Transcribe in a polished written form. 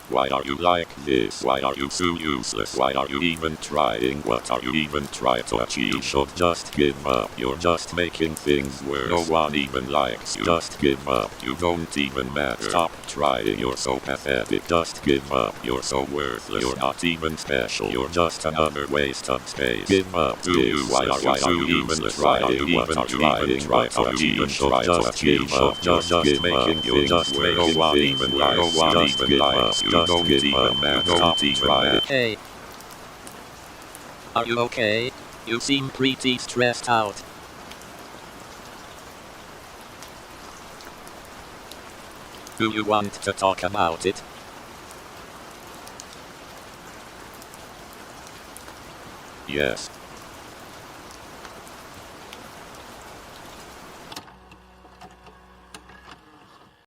Why are you like this? Why are you so useless? Why are you even trying? What are you even trying to achieve? You should just give up. You're just making things worse. No one even likes you. Just give up. You don't even matter. Stop trying. You're so pathetic. Just give up. You're so worthless. You're not even special. You're just another waste of space. Give up. Why are you so even trying? What are you even trying? What are you even trying to achieve? Just making things worse. No one even likes you. Just give up. You don't even matter. Stop trying. Hey. Are you okay? You seem pretty stressed out. Do you want to talk about it? Yes.